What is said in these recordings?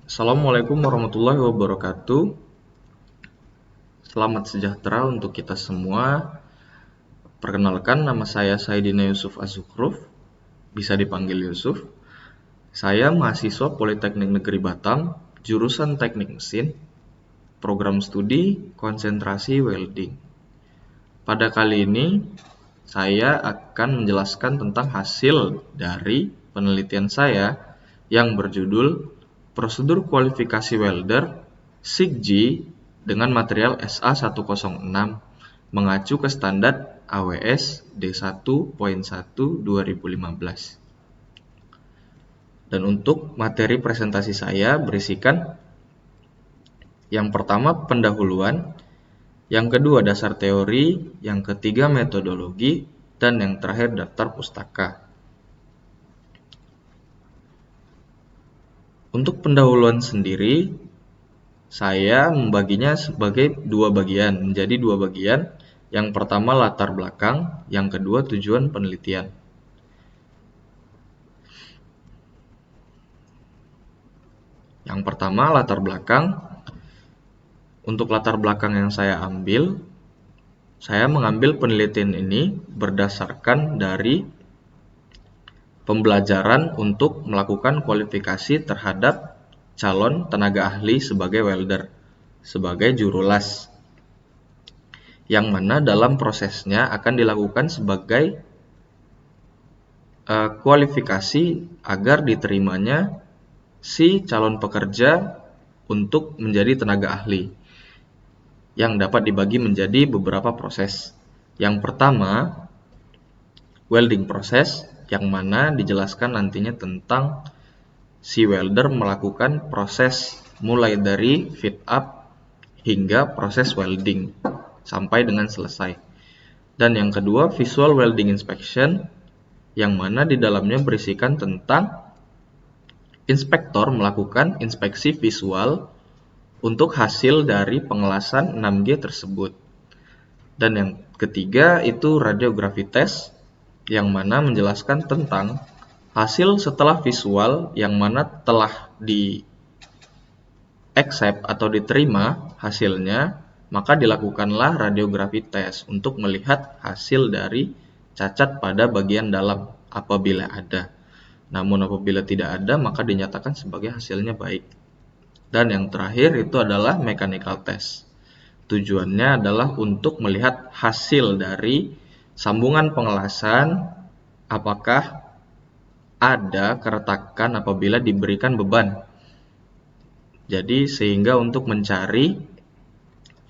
Assalamualaikum warahmatullahi wabarakatuh. Selamat sejahtera untuk kita semua. Perkenalkan, nama saya Saidina Yusuf Az-Zukhruf, bisa dipanggil Yusuf. Saya mahasiswa Politeknik Negeri Batam, jurusan Teknik Mesin, program studi konsentrasi welding. Pada kali ini, saya akan menjelaskan tentang hasil dari penelitian saya yang berjudul Prosedur Kualifikasi Welder SIG dengan material SA106 mengacu ke standar AWS D1.1 2015. Dan untuk materi presentasi saya berisikan yang pertama pendahuluan, yang kedua dasar teori, yang ketiga metodologi, dan yang terakhir daftar pustaka. Untuk pendahuluan sendiri, saya membaginya menjadi dua bagian. Yang pertama latar belakang, yang kedua tujuan penelitian. Yang pertama latar belakang. Untuk latar belakang yang saya mengambil penelitian ini berdasarkan dari pembelajaran untuk melakukan kualifikasi terhadap calon tenaga ahli sebagai welder, sebagai juru las, yang mana dalam prosesnya akan dilakukan sebagai kualifikasi agar diterimanya si calon pekerja untuk menjadi tenaga ahli, yang dapat dibagi menjadi beberapa proses. Yang pertama, welding proses, yang mana dijelaskan nantinya tentang si welder melakukan proses mulai dari fit up hingga proses welding sampai dengan selesai. Dan yang kedua, visual welding inspection, yang mana di dalamnya berisikan tentang inspektor melakukan inspeksi visual untuk hasil dari pengelasan 6G tersebut. Dan yang ketiga itu radiografi test, yang mana menjelaskan tentang hasil setelah visual yang mana telah di accept atau diterima hasilnya, maka dilakukanlah radiografi test untuk melihat hasil dari cacat pada bagian dalam apabila ada. Namun apabila tidak ada, maka dinyatakan sebagai hasilnya baik. Dan yang terakhir itu adalah mechanical test. Tujuannya adalah untuk melihat hasil dari sambungan pengelasan, apakah ada keretakan apabila diberikan beban. Jadi sehingga untuk mencari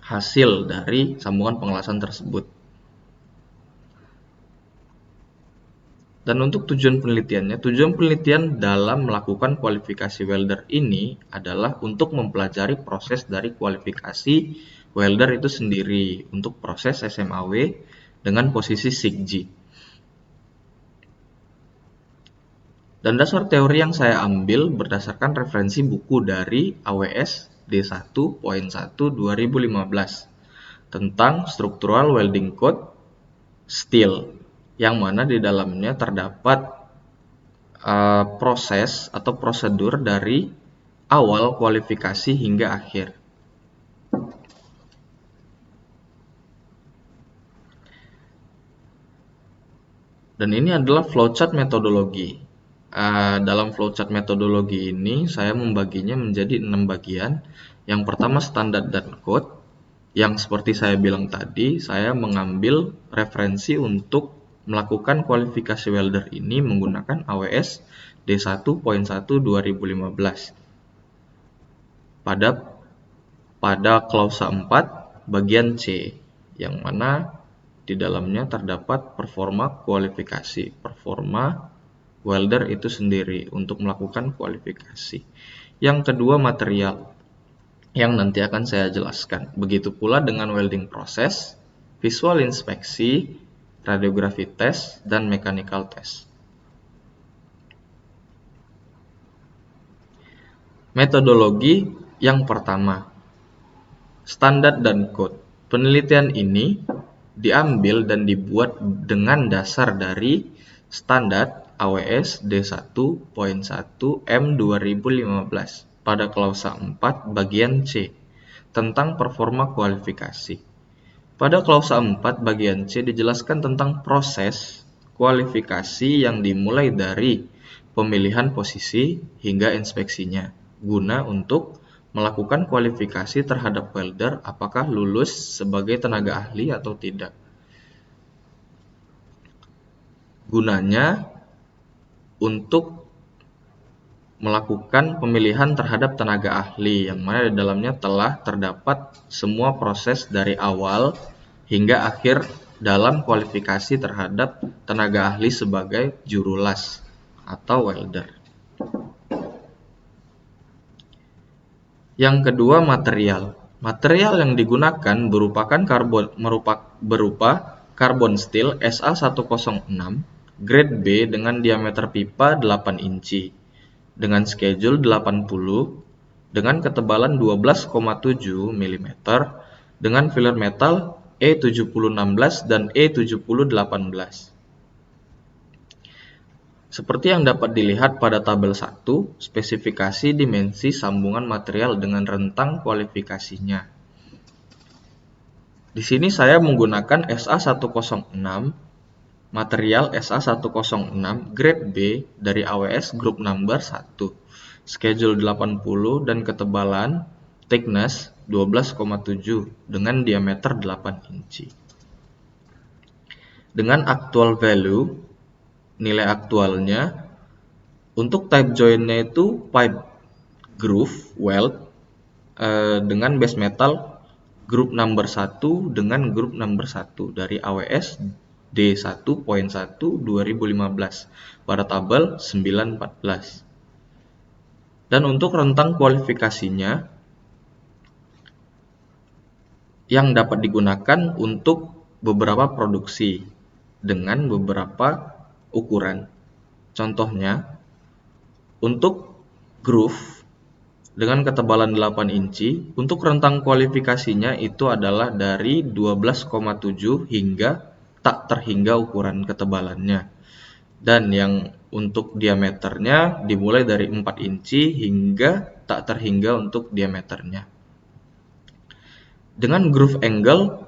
hasil dari sambungan pengelasan tersebut. Dan untuk tujuan penelitian dalam melakukan kualifikasi welder ini adalah untuk mempelajari proses dari kualifikasi welder itu sendiri untuk proses SMAW dengan posisi SIG. Dan dasar teori yang saya ambil berdasarkan referensi buku dari AWS D1.1 2015 tentang Structural Welding Code Steel, yang mana di dalamnya terdapat proses atau prosedur dari awal kualifikasi hingga akhir. Dan ini adalah flowchart metodologi. Dalam flowchart metodologi ini saya membaginya menjadi 6 bagian. Yang pertama standar dan code, yang seperti saya bilang tadi, saya mengambil referensi untuk melakukan kualifikasi welder ini menggunakan AWS D1.1 2015. Pada klausa 4 bagian C, yang mana di dalamnya terdapat performa kualifikasi, performa welder itu sendiri untuk melakukan kualifikasi. Yang kedua material, yang nanti akan saya jelaskan. Begitu pula dengan welding proses, visual inspeksi, radiografi test, dan mechanical test. Metodologi yang pertama, standar dan code. Penelitian ini diambil dan dibuat dengan dasar dari standar AWS D1.1 M 2015 pada klausa 4 bagian C tentang performa kualifikasi. Pada klausa 4 bagian C dijelaskan tentang proses kualifikasi yang dimulai dari pemilihan posisi hingga inspeksinya, guna untuk melakukan kualifikasi terhadap welder apakah lulus sebagai tenaga ahli atau tidak. Gunanya untuk melakukan pemilihan terhadap tenaga ahli yang mana di dalamnya telah terdapat semua proses dari awal hingga akhir dalam kualifikasi terhadap tenaga ahli sebagai juru las atau welder. Yang kedua, material. Material yang digunakan berupa karbon steel SA106 grade B dengan diameter pipa 8 inci dengan schedule 80 dengan ketebalan 12,7 mm dengan filler metal E7016 dan E7018. Seperti yang dapat dilihat pada tabel 1, spesifikasi dimensi sambungan material dengan rentang kualifikasinya. Di sini saya menggunakan SA106, material SA106 grade B dari AWS group number 1, schedule 80 dan ketebalan thickness 12,7 dengan diameter 8 inci. Dengan actual value, nilai aktualnya untuk type jointnya itu pipe groove weld dengan base metal group number 1 dengan group number 1 dari AWS D1.1 2015 pada tabel 914. Dan untuk rentang kualifikasinya yang dapat digunakan untuk beberapa produksi dengan beberapa ukuran. Contohnya, untuk groove dengan ketebalan 8 inci, untuk rentang kualifikasinya itu adalah dari 12,7 hingga tak terhingga ukuran ketebalannya. Dan yang untuk diameternya dimulai dari 4 inci hingga tak terhingga untuk diameternya. Dengan groove angle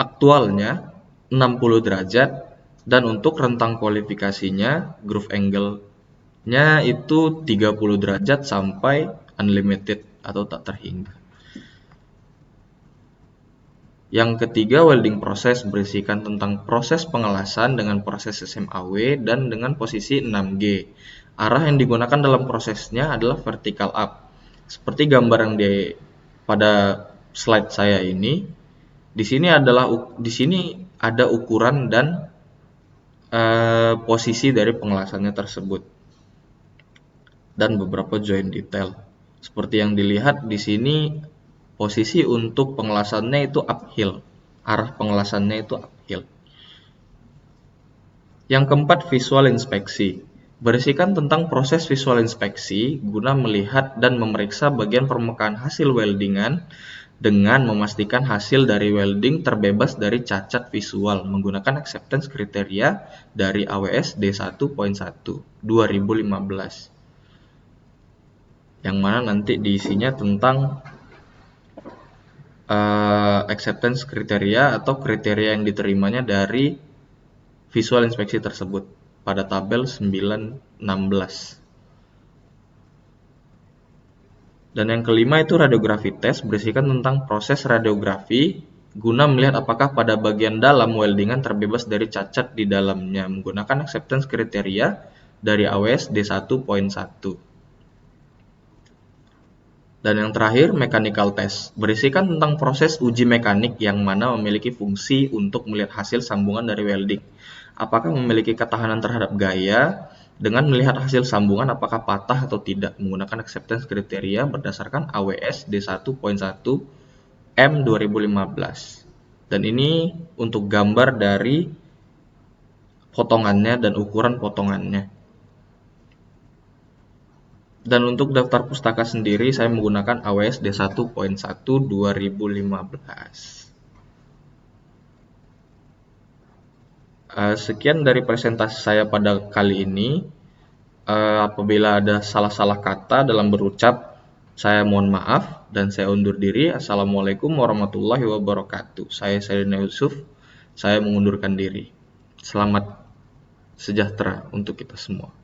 aktualnya 60 derajat dan untuk rentang kualifikasinya groove angle-nya itu 30 derajat sampai unlimited atau tak terhingga. Yang ketiga, welding proses berisikan tentang proses pengelasan dengan proses SMAW dan dengan posisi 6G. Arah yang digunakan dalam prosesnya adalah vertical up. Seperti gambar yang pada slide saya ini, di sini ada ukuran dan posisi dari pengelasannya tersebut dan beberapa joint detail. Seperti yang dilihat di sini, posisi untuk pengelasannya itu uphill, arah pengelasannya itu uphill. Yang keempat, visual inspeksi berisikan tentang proses visual inspeksi guna melihat dan memeriksa bagian permukaan hasil weldingan dengan memastikan hasil dari welding terbebas dari cacat visual menggunakan acceptance kriteria dari AWS D1.1 2015. Yang mana nanti diisinya tentang acceptance kriteria atau kriteria yang diterimanya dari visual inspeksi tersebut pada tabel 916. Dan yang kelima itu radiografi tes berisikan tentang proses radiografi guna melihat apakah pada bagian dalam weldingan terbebas dari cacat di dalamnya menggunakan acceptance kriteria dari AWS D1.1. Dan yang terakhir, mechanical test berisikan tentang proses uji mekanik yang mana memiliki fungsi untuk melihat hasil sambungan dari welding. Apakah memiliki ketahanan terhadap gaya dengan melihat hasil sambungan apakah patah atau tidak menggunakan acceptance kriteria berdasarkan AWS D1.1 M 2015. Dan ini untuk gambar dari potongannya dan ukuran potongannya. Dan untuk daftar pustaka sendiri saya menggunakan AWS D1.1 2015. Sekian dari presentasi saya pada kali ini. Apabila ada salah-salah kata dalam berucap, Saya mohon maaf dan saya undur diri. Assalamualaikum warahmatullahi wabarakatuh. Saya Sayyidina Yusuf. Saya mengundurkan diri. Selamat sejahtera untuk kita semua.